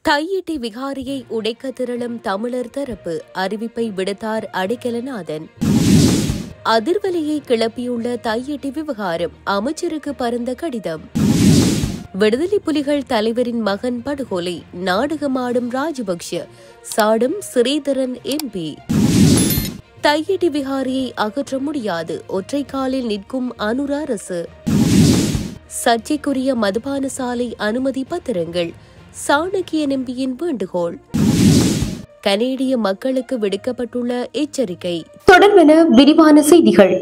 தையிட்டி விகாரியை உடைக்க திரளும் தமிழர் தரப்பு அறிவிப்பை விடுத்தார் அடைக்கலநாதன். அதிர்வலையை கிளப்பியுள்ள தையிட்டி விவகாரம், அமைச்சருக்கு பரந்த கடிதம். விடுதலை புலிகள் தலைவரின் மகன் படுகொலை, நாடகமாடும் ராஜபக்ஷ, சாடும் ஸ்ரீதரன் எம்பி. தையிட்டி விகாரியை அகற்ற முடியாது, ஒற்றை காலில் நிற்கும் அனுர அரசு. சர்ச்சைக்குரிய மதுபான சாலை அனுமதி பத்திரங்கள், சாணக்கிய எம்பியின் வேண்டுகோள். கனேடிய மக்களுக்கு விடுக்கப்பட்டுள்ள எச்சரிக்கை. தொடர்பென விரிவான செய்திகள்.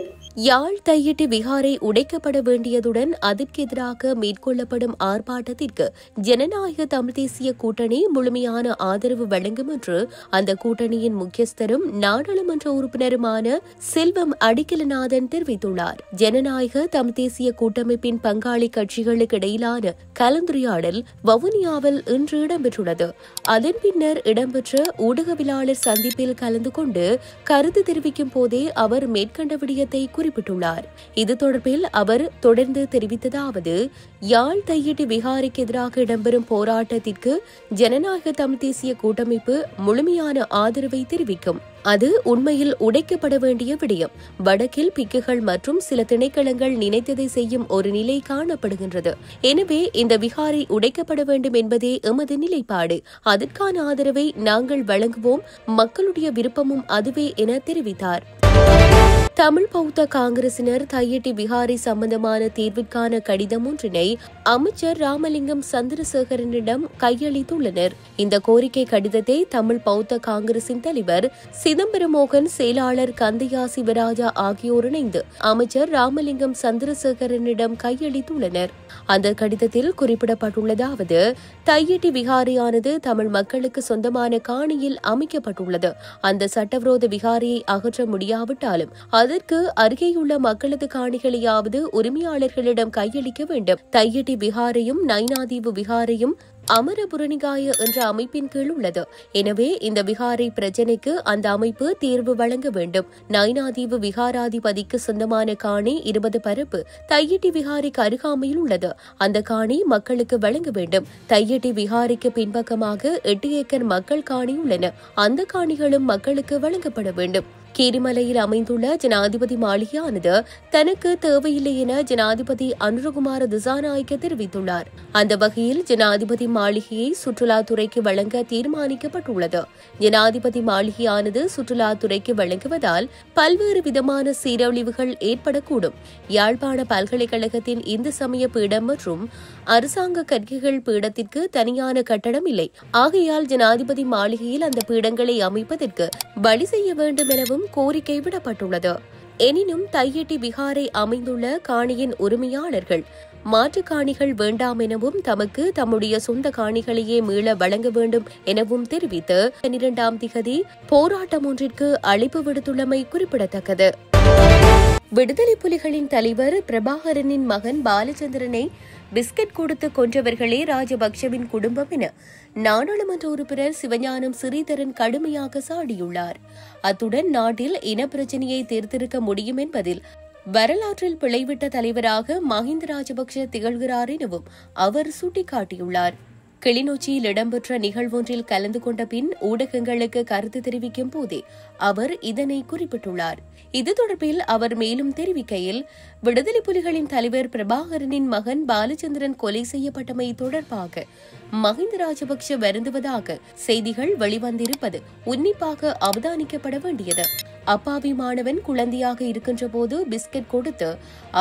யாழ் தையிட்டி விகாரை உடைக்கப்பட வேண்டியதுடன் அதற்கு எதிராக மேற்கொள்ளப்படும் ஆர்ப்பாட்டத்திற்கு ஜனநாயக தமிழ் தேசிய கூட்டணி முழுமையான ஆதரவு வழங்கும் என்று அந்த கூட்டணியின் முக்கியஸ்தரும் நாடாளுமன்ற உறுப்பினருமான செல்வம் அடைக்கலநாதன் தெரிவித்துள்ளார். ஜனநாயக தமிழ் தேசிய கூட்டமைப்பின் பங்காளி கட்சிகளுக்கு இடையிலான கலந்துரையாடல் வவுனியாவில் இன்று இடம்பெற்றுள்ளது. அதன் பின்னர் இடம்பெற்ற ஊடகவியலாளர் சந்திப்பில் கலந்து கொண்டு கருத்து தெரிவிக்கும் போதே அவர் மேற்கண்ட விடயத்தை குறிப்பிட்டுள்ளார். இது தொடர்பில் அவர் தொடர்ந்து தெரிவித்ததாவது: யாழ் தையிட்டி விகாரிக்கு எதிராக இடம்பெறும் போராட்டத்திற்கு ஜனநாயக தமிழ் தேசிய கூட்டமைப்பு முழுமையான ஆதரவை தெரிவிக்கும். அது உண்மையில் உடைக்கப்பட வேண்டிய விடயம். வடக்கில் பிக்குகள் மற்றும் சில திணைக்களங்கள் நினைத்ததை செய்யும் ஒரு நிலை காணப்படுகின்றது. எனவே இந்த விகாரை உடைக்கப்பட வேண்டும் என்பதே எமது நிலைப்பாடு. அதற்கான ஆதரவை நாங்கள் வழங்குவோம். மக்களுடைய விருப்பமும் அதுவே என தெரிவித்தார். தமிழ் பௌத்த காங்கிரசினர் தையிட்டி விகாரை சம்பந்தமான தீர்விற்கான கடிதம் ஒன்றினை அமைச்சர் ராமலிங்கம் சந்திரசேகரனிடம் கையளித்துள்ளனர். இந்த கோரிக்கை கடிதத்தை தமிழ் பௌத்த காங்கிரசின் தலைவர் சிதம்பரமோகன், செயலாளர் கந்தையா சிவராஜா ஆகியோர் இணைந்து அமைச்சர் ராமலிங்கம் சந்திரசேகரனிடம் கையளித்துள்ளனர். அந்த கடிதத்தில் குறிப்பிடப்பட்டுள்ளதாவது: தையிட்டி விகாரியானது தமிழ் மக்களுக்கு சொந்தமான காணியில் அமைக்கப்பட்டுள்ளது. அந்த சட்டவிரோத விகாரியை அகற்ற முடியாவிட்டாலும் அதற்கு அருகேயுள்ள மக்களது காணிகளையாவது உரிமையாளர்களிடம் கையளிக்க வேண்டும். தையிட்டி விகாரையும் நைனாதீவு விகாரையும் அமரபுரணிகாய என்ற அமைப்பின் கீழ் உள்ளது. எனவே இந்த விகாரை பிரச்சினைக்கு அந்த அமைப்பு தீர்வு வழங்க வேண்டும். நைனாதீவு விகாராதிபதிக்கு சொந்தமான காணி 20 பரப்பு தையிட்டி விகாரிக்கு அருகாமையில் உள்ளது. அந்த காணி மக்களுக்கு வழங்க வேண்டும். தையிட்டி விகாரிக்கு பின்பக்கமாக 8 ஏக்கர் மக்கள் காணி உள்ளன. அந்த காணிகளும் மக்களுக்கு வழங்கப்பட வேண்டும். கீரிமலையில் அமைந்துள்ள ஜனாதிபதி மாளிகையானது தனக்கு தேவையில்லை என ஜனாதிபதி அனுரகுமார திசாநாயக்க தெரிவித்துள்ளார். அந்த வகையில் ஜனாதிபதி மாளிகையை சுற்றுலாத்துறைக்கு வழங்க தீர்மானிக்கப்பட்டுள்ளது. ஜனாதிபதி மாளிகையானது சுற்றுலாத்துறைக்கு வழங்குவதால் பல்வேறு விதமான சீரழிவுகள் ஏற்படக்கூடும். யாழ்ப்பாண பல்கலைக்கழகத்தின் இந்து சமய பீடம் மற்றும் அரசாங்க கற்கைகள் பீடத்திற்கு தனியான கட்டடம் இல்லை. ஆகையால் ஜனாதிபதி மாளிகையில் அந்த பீடங்களை அமைப்பதற்கு வழி செய்ய வேண்டும் எனவும் கோரிக்கை விடப்பட்டுள்ளது. எனினும் தையிட்டி விகாரை அமைந்துள்ள காணியின் உரிமையாளர்கள் மாற்று காணிகள் வேண்டாம் எனவும் தமக்கு தம்முடைய சொந்த காணிகளையே மீள வழங்க வேண்டும் எனவும் தெரிவித்து 12ஆம் திகதி போராட்டம் ஒன்றிற்கு அழைப்பு விடுத்துள்ளமை குறிப்பிடத்தக்கது. விடுதலை புலிகளின் தலைவர் பிரபாகரனின் மகன் பாலச்சந்திரனை பிஸ்கட் கொடுத்து கொன்றவர்களே ராஜபக்ஷவின் குடும்பம் என நாடாளுமன்ற உறுப்பினர் சிவஞானம் ஸ்ரீதரன் கடுமையாக சாடியுள்ளார். அத்துடன் நாட்டில் இனப்பிரச்சினையை தீர்த்திருக்க முடியும் என்பதில் வரலாற்றில் பிழைவிட்ட தலைவராக மஹிந்த ராஜபக்ஷ திகழ்கிறார் எனவும் அவர் சுட்டிக்காட்டியுள்ளார். கிளிநொச்சியில் இடம்பெற்ற நிகழ்வொன்றில் கலந்து கொண்ட பின் ஊடகங்களுக்கு கருத்து தெரிவிக்கும் போதே அவர் இதனை குறிப்பிட்டுள்ளார். இது தொடர்பில் அவர் மேலும் தெரிவிக்கையில், விடுதலை புலிகளின் தலைவர் பிரபாகரனின் மகன் பாலச்சந்திரன் கொலை செய்யப்பட்டமை தொடர்பாக மஹிந்த ராஜபக்ஷ வருந்துவதாக செய்திகள் வெளிவந்திருப்பது உன்னிப்பாக அவதானிக்கப்பட வேண்டியது. அப்பாவி மாணவன் குழந்தையாக இருக்கின்ற போது பிஸ்கட் கொடுத்து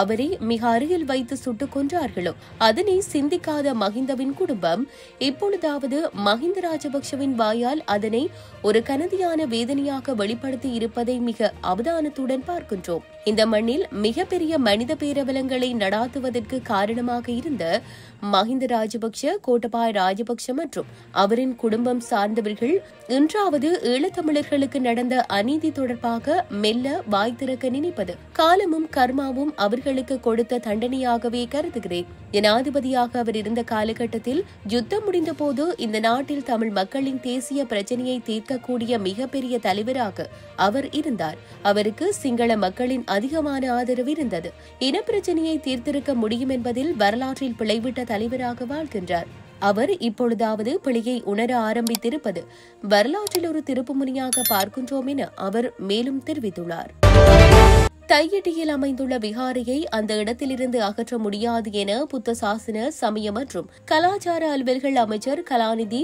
அவரை மிக அருகில் வைத்து சுட்டுக் கொன்றார்களோ அதனை சிந்திக்காத மஹிந்தவின் குடும்பம் இப்பொழுதாவது மஹிந்த ராஜபக்ஷவின் வாயால் அதனை ஒரு கனதியான வேதனையாக வெளிப்படுத்தி இருப்பதை மிக அவதானத்துடன் பார்க்கின்றோம். இந்த மண்ணில் மிகப்பெரிய மனித பேரவலங்களை நடாத்துவதற்கு காரணமாக இருந்த மஹிந்த ராஜபக்ஷ, கோட்டபாய ராஜபக்ஷ மற்றும் அவரின் குடும்பம் சார்ந்தவர்கள் இன்றாவது ஈழத்தமிழர்களுக்கு நடந்த அநீதி தொடர்பாக மெல்ல வாய் திறக்க நினைப்பது காலமும் கர்மாவும் அவர்களுக்கு கொடுத்த தண்டனையாகவே கருதுகிறேன். ஜனாதிபதியாக அவர் இருந்த காலகட்டத்தில் யுத்தம் முடிந்த போது இந்த நாட்டில் தமிழ் மக்களின் தேசிய பிரச்சனையை தீர்க்கக்கூடிய மிகப்பெரிய தலைவராக அவர் இருந்தார். அவருக்கு சிங்கள மக்களின் அதிகமான ஆதரவு இருந்தது. இனப்பிரச்சனையை தீர்த்திருக்க முடியும் என்பதில் வரலாற்றில் பிழைவிட்ட தலைவராக வாழ்கின்றார். அவர் இப்பொழுதாவது பிழையை உணர ஆரம்பித்திருப்பது வரலாற்றில் ஒரு திருப்புமுனையாக பார்க்கின்றோம் என அவர் மேலும் தெரிவித்துள்ளார். தையிட்டியில் அமைந்துள்ள விகாரையை அந்த இடத்திலிருந்து அகற்ற முடியாது என புத்த சாசன சமய மற்றும் கலாச்சார அலுவல்கள் அமைச்சர் கலாநிதி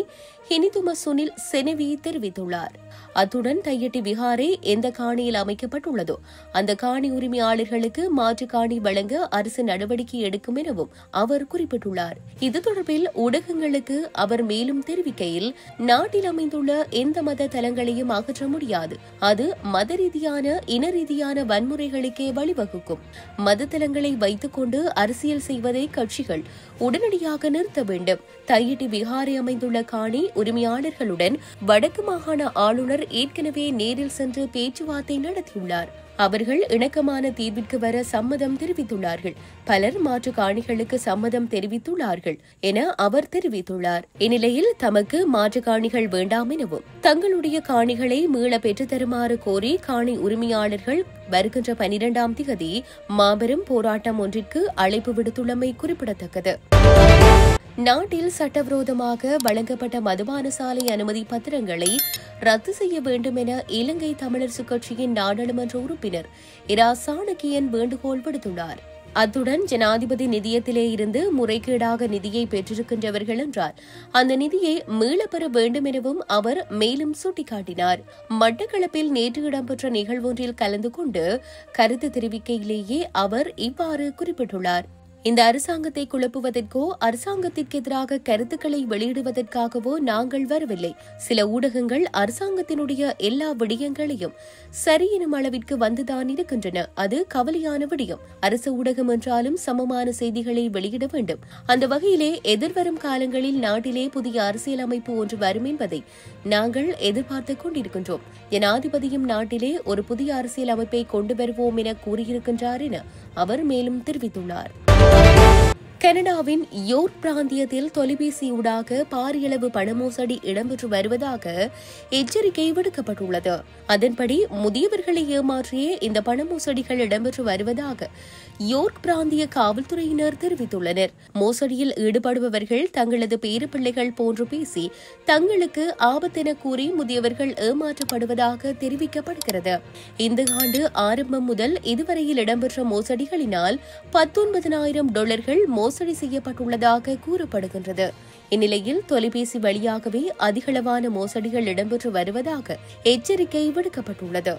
ஹினிதும சுனில் செனவி தெரிவித்துள்ளார். அத்துடன் தையிட்டி விகாரை எந்த காணியில் அமைக்கப்பட்டுள்ளதோ அந்த காணி உரிமையாளர்களுக்கு மாற்று காணி வழங்க அரசு நடவடிக்கை எடுக்கும் எனவும் அவர் குறிப்பிட்டுள்ளார். இது தொடர்பில் ஊடகங்களுக்கு அவர் மேலும் தெரிவிக்கையில், நாட்டில் அமைந்துள்ள எந்த மத தலங்களையும் அகற்ற முடியாது. அது மத ரீதியான இன ரீதியான வன்முறைகளுக்கே வழிவகுக்கும். மத தலங்களை வைத்துக் கொண்டு அரசியல் செய்வதை கட்சிகள் உடனடியாக நிறுத்த வேண்டும். தையிட்டி விகாரை அமைந்துள்ள காணி உரிமையாளர்களுடன் வடக்கு மாகாண ஆளுநர் ஏற்கனவே நேரில் சென்று பேச்சுவார்த்தை நடத்தியுள்ளார். அவர்கள் இணக்கமான தீர்விற்கு வர சம்மதம் தெரிவித்துள்ளார்கள். பலர் மாற்று காணிகளுக்கு சம்மதம் தெரிவித்துள்ளார்கள் என அவர் தெரிவித்துள்ளார். இந்நிலையில் தமக்கு மாற்று காணிகள் வேண்டாம் எனவும் தங்களுடைய காணிகளை மீள பெற்றுத் தருமாறு கோரி காணி உரிமையாளர்கள் வருகின்ற 12ஆம் தேதி மாபெரும் போராட்டம் ஒன்றிற்கு அழைப்பு விடுத்துள்ளமை குறிப்பிடத்தக்கது. நாட்டில் சட்டவிரோதமாக வழங்கப்பட்ட மதுபான சாலை அனுமதி பத்திரங்களை ரத்து செய்ய வேண்டும் என இலங்கை தமிழரசு கட்சியின் நாடாளுமன்ற உறுப்பினர் இரா சாணக்கியன் வேண்டுகோள் விடுத்துள்ளார். அத்துடன் ஜனாதிபதி நிதியத்திலே இருந்து முறைகேடாக நிதியை பெற்றிருக்கின்றவர்கள் என்றால் அந்த நிதியை மீளப்பெற வேண்டும் எனவும் அவர் மேலும் சுட்டிக்காட்டினார். மட்டக்களப்பில் நேற்று இடம்பெற்ற நிகழ்வொன்றில் கலந்து கொண்டு கருத்து தெரிவிக்கையிலேயே அவர் இவ்வாறு குறிப்பிட்டுள்ளார். இந்த அரசாங்கத்தை குழப்புவதற்கோ அரசாங்கத்திற்கு எதிராக கருத்துக்களை வெளியிடுவதற்காகவோ நாங்கள் வரவில்லை. சில ஊடகங்கள் அரசாங்கத்தினுடைய எல்லா விடயங்களையும் சரியெனும் அளவிற்கு வந்துதான் இருக்கின்றன. அது கவலையான விடயம். அரசு ஊடகம் என்றாலும் சமமான செய்திகளை வெளியிட வேண்டும். அந்த வகையிலே எதிர்வரும் காலங்களில் நாட்டிலே புதிய அரசியல் அமைப்பு ஒன்று வரும் என்பதை நாங்கள் எதிர்பார்த்துக் கொண்டிருக்கின்றோம். ஜனாதிபதியும் நாட்டிலே ஒரு புதிய அரசியல் அமைப்பை கொண்டு வருவோம் என கூறியிருக்கின்றார் என அவர் மேலும் தெரிவித்துள்ளார். கனடாவின் யோர்க் பிராந்தியத்தில் தொலைபேசியூடாக பாரியளவு பண மோசடி இடம்பெற்று வருவதாக எச்சரிக்கை விடுக்கப்பட்டுள்ளது. அதன்படி முதியவர்களை ஏமாற்றியே இந்த பண மோசடிகள் இடம்பெற்று வருவதாக யோர்க் பிராந்திய காவல்துறையினர் தெரிவித்துள்ளனர். மோசடியில் ஈடுபடுபவர்கள் தங்களது பேரப்பிள்ளைகள் போன்று பேசி தங்களுக்கு ஆபத்தென கூறி முதியவர்கள் ஏமாற்றப்படுவதாக தெரிவிக்கப்படுகிறது. இந்த ஆண்டு ஆரம்பம் முதல் இதுவரையில் இடம்பெற்ற மோசடிகளினால் $19,000 மோசடி செய்யப்பட்டுள்ளதாக கூறப்படுகின்றது. இந்நிலையில் தொலைபேசி வழியாகவே அதிகளவான மோசடிகள் இடம்பெற்று வருவதாக எச்சரிக்கை விடுக்கப்பட்டுள்ளது.